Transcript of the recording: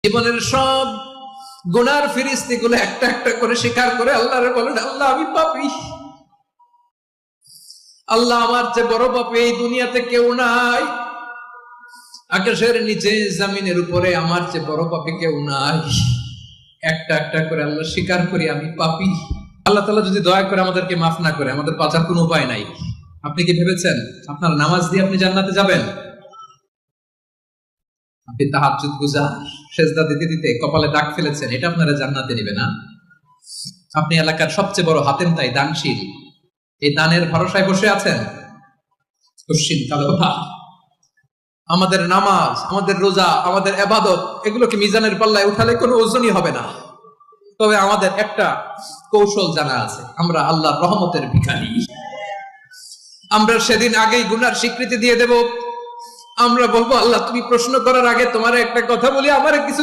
জীবনের সব গুনার ফিরিস্তি গুলো একটা একটা করে স্বীকার করে আল্লাহরে বলেন, আল্লাহ আমি পাপী, আল্লাহ আমার চেয়ে বড় পাপী এই দুনিয়াতে কেউ নাই, আকাশের নিচে জমিনের উপরে আমার চেয়ে বড় পাপী কেউ নাই। একটা একটা করে আল্লাহ স্বীকার করি আমি পাপী। আল্লাহ তাআলা যদি দয়া করে আমাদেরকে মাফ না করে, আমাদের বাঁচার কোনো উপায় নাই। আপনি কি ভেবেছেন আপনার নামাজ দিয়ে আপনি জান্নাতে যাবেন? আপনি তাহাজ্জুদ গুজার, সেজদা দিতে দিতে কপালে দাগ ফেলেছেন, এটা আপনারা জান্নাতে নেবে না। আপনি এলাকার সবচেয়ে বড় হাতেম তাই দানশীল, এই দানের ভরসায় বসে আছেন। খুশিন কালো কথা। আমাদের নামাজ, আমাদের রোজা, আমাদের ইবাদত, এগুলোকে মিজানের পাল্লায় উঠালে কোনো ওজনই হবে না। তবে আমাদের একটা কৌশল জানা আছে, আমরা আল্লাহর রহমতের ভিখারি। আমরা সেদিন আগেই গুনার স্বীকৃতি দিয়ে দেব। আমরা বলবো, আল্লাহ তুমি প্রশ্ন করার আগে তোমার একটা কথা বলি, আমার কিছু